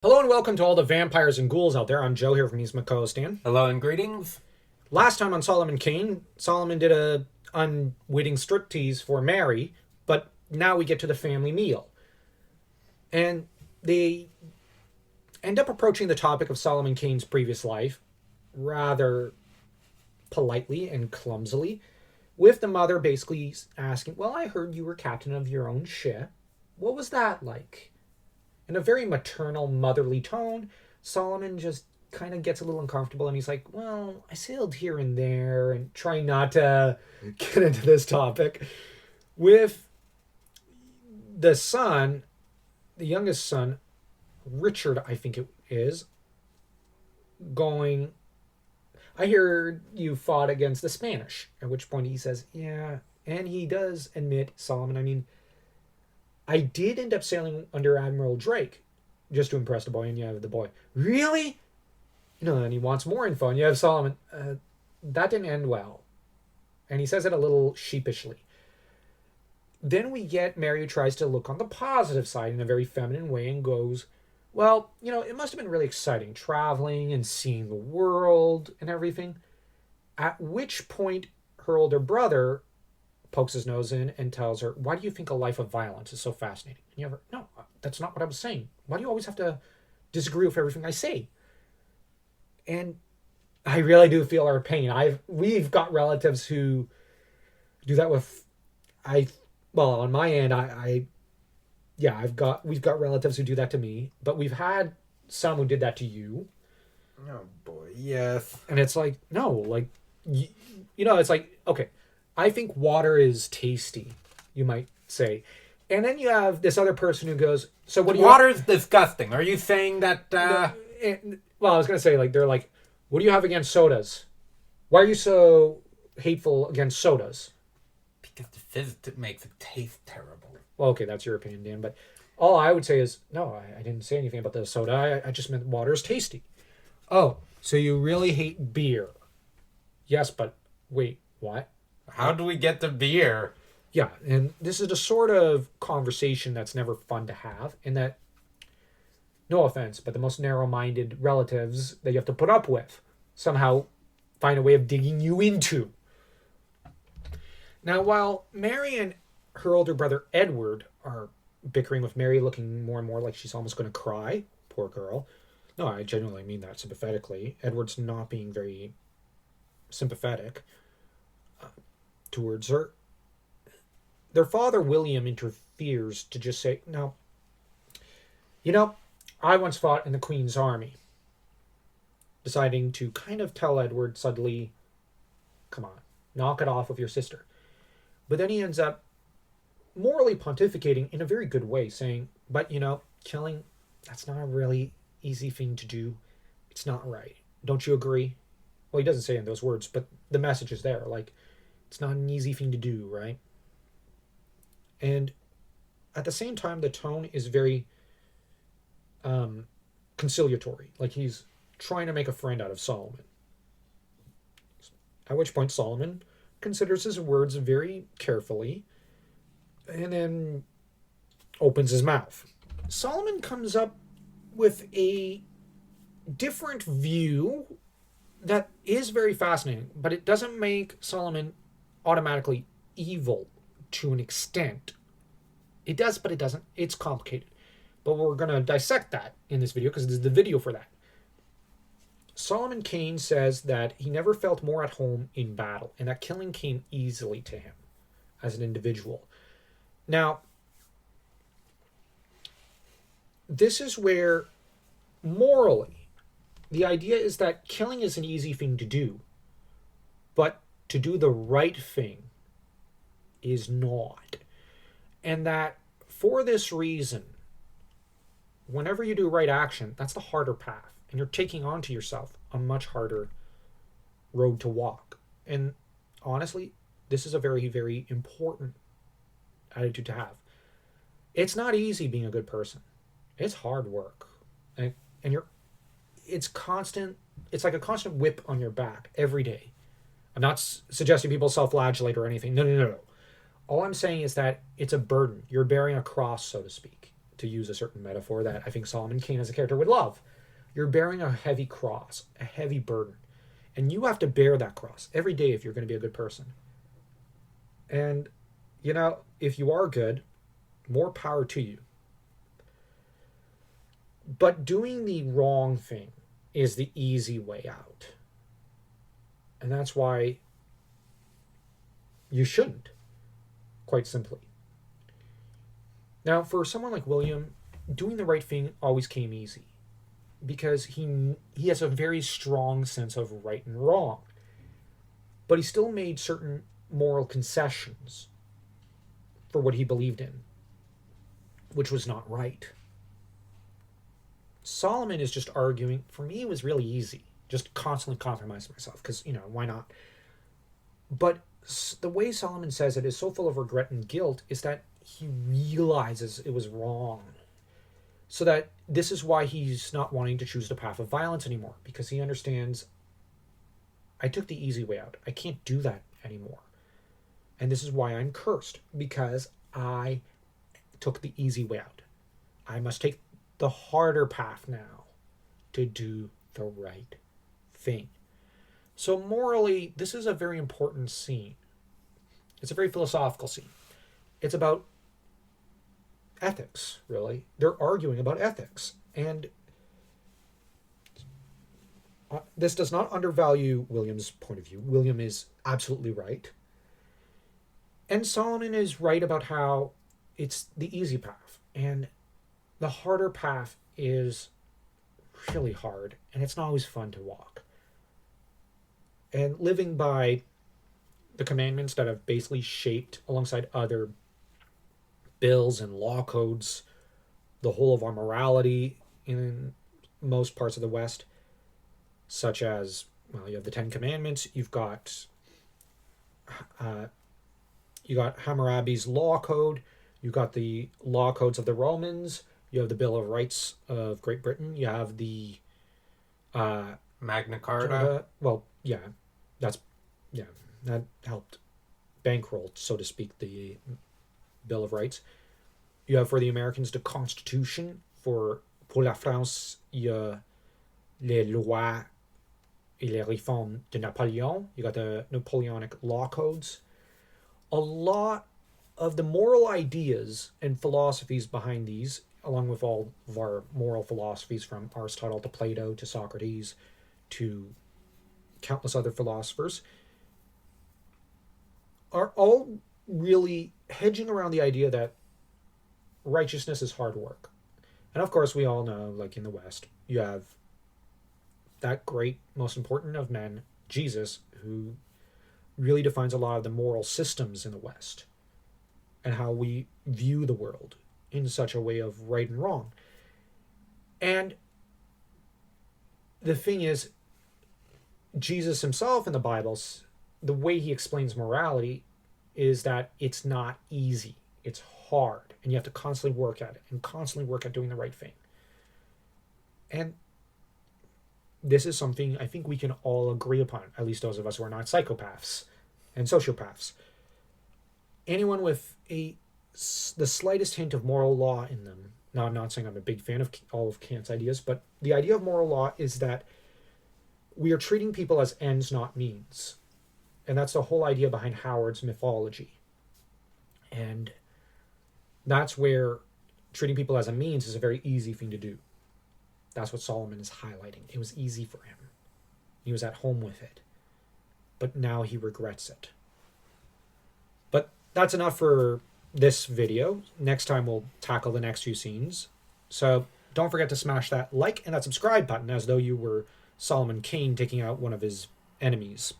Hello and welcome to all the vampires and ghouls out there. I'm Joe here from East Makostan. Hello and greetings. Last time on Solomon Kane, Solomon did a unwitting striptease for Mary, but now we get to the family meal. And they end up approaching the topic of Solomon Kane's previous life rather politely and clumsily, with the mother basically asking, "Well, I heard you were captain of your own ship. What was that like?" In a very maternal, motherly tone, Solomon just kind of gets a little uncomfortable and he's like, "Well, I sailed here and there," and trying not to get into this topic. With the son, the youngest son, Richard, I think it is, going, "I hear you fought against the Spanish." At which point he says, "Yeah." And he does admit, Solomon, I mean, "I did end up sailing under Admiral Drake just to impress the boy," and you have the boy, "Really?" And he wants more info, and you have Solomon, "That didn't end well." And he says it a little sheepishly. Then we get Mary, who tries to look on the positive side in a very feminine way and goes, "Well, it must have been really exciting traveling and seeing the world and everything." At which point, her older brother pokes his nose in and tells her, "Why do you think a life of violence is so fascinating?" And you have her, "No, that's not what I was saying. Why do you always have to disagree with everything I say?" And I really do feel our pain. We've got relatives who do that with I well, on my end, I yeah, we've got relatives who do that to me, but we've had some who did that to you. Oh boy, yes. And it's like, no, like it's like, okay, I think water is tasty, you might say. And then you have this other person who goes, "So what do you..." Water's disgusting. Are you saying that? Well, I was gonna say, like, they're like, "What do you have against sodas? Why are you so hateful against sodas?" Because the fizz makes it taste terrible. Well, okay, that's your opinion, Dan. But all I would say is, no, I didn't say anything about the soda. I just meant water is tasty. "Oh, so you really hate beer?" "Yes, but wait, what?" How do we get to beer? Yeah, and this is a sort of conversation that's never fun to have, and that, no offense, but the most narrow-minded relatives that you have to put up with somehow find a way of digging you into. Now, while Mary and her older brother Edward are bickering, with Mary looking more and more like she's almost going to cry, poor girl. No, I genuinely mean that sympathetically. Edward's not being very sympathetic towards her. Their father, William, interferes to just say, "No, I once fought in the Queen's army," deciding to kind of tell Edward suddenly, "Come on, knock it off with your sister." But then he ends up morally pontificating in a very good way, saying, "But, killing, that's not a really easy thing to do. It's not right. Don't you agree?" Well, he doesn't say it in those words, but the message is there. Like, it's not an easy thing to do, right? And at the same time, the tone is very conciliatory. Like, he's trying to make a friend out of Solomon. At which point, Solomon considers his words very carefully and then opens his mouth. Solomon comes up with a different view that is very fascinating, but it doesn't make Solomon automatically evil to an extent. It does, but it doesn't. It's complicated. But we're going to dissect that in this video because this is the video for that. Solomon Kane says that he never felt more at home in battle and that killing came easily to him as an individual. Now, this is where, morally, the idea is that killing is an easy thing to do, but to do the right thing is not. And that for this reason, whenever you do right action, that's the harder path. And you're taking onto yourself a much harder road to walk. And honestly, this is a very, very important attitude to have. It's not easy being a good person. It's hard work. And it's constant. It's like a constant whip on your back every day. I'm not suggesting people self-flagellate or anything. No. All I'm saying is that it's a burden. You're bearing a cross, so to speak, to use a certain metaphor that I think Solomon Kane as a character would love. You're bearing a heavy cross, a heavy burden. And you have to bear that cross every day if you're going to be a good person. And, if you are good, more power to you. But doing the wrong thing is the easy way out. And that's why you shouldn't, quite simply. Now, for someone like William, doing the right thing always came easy because he has a very strong sense of right and wrong. But he still made certain moral concessions for what he believed in, which was not right. Solomon is just arguing, for me, it was really easy. Just constantly compromise myself because, why not? But the way Solomon says it is so full of regret and guilt is that he realizes it was wrong. So that this is why he's not wanting to choose the path of violence anymore, because he understands, I took the easy way out. I can't do that anymore. And this is why I'm cursed, because I took the easy way out. I must take the harder path now to do the right thing. So morally, this is a very important scene. It's a very philosophical scene. It's about ethics, really. They're arguing about ethics. And this does not undervalue William's point of view. William is absolutely right. And Solomon is right about how it's the easy path. And the harder path is really hard. And it's not always fun to walk. And living by the commandments that have basically shaped, alongside other bills and law codes, the whole of our morality in most parts of the West, such as, you have the Ten Commandments, you've got Hammurabi's law code, you've got the law codes of the Romans, you have the Bill of Rights of Great Britain, you have the Magna Carta. That helped bankroll, so to speak, the Bill of Rights. You have for the Americans the Constitution. Pour la France, il y a les lois et les réformes de Napoleon. You got the Napoleonic law codes. A lot of the moral ideas and philosophies behind these, along with all of our moral philosophies from Aristotle to Plato to Socrates to countless other philosophers, are all really hedging around the idea that righteousness is hard work. And of course, we all know, like in the West, you have that great, most important of men, Jesus, who really defines a lot of the moral systems in the West and how we view the world in such a way of right and wrong. And the thing is, Jesus himself in the Bible, the way he explains morality is that it's not easy. It's hard. And you have to constantly work at it and constantly work at doing the right thing. And this is something I think we can all agree upon, at least those of us who are not psychopaths and sociopaths. Anyone with the slightest hint of moral law in them, now I'm not saying I'm a big fan of all of Kant's ideas, but the idea of moral law is that we are treating people as ends, not means. And that's the whole idea behind Howard's mythology. And that's where treating people as a means is a very easy thing to do. That's what Solomon is highlighting. It was easy for him. He was at home with it. But now he regrets it. But that's enough for this video. Next time we'll tackle the next few scenes. So don't forget to smash that like and that subscribe button as though you were Solomon Kane taking out one of his enemies.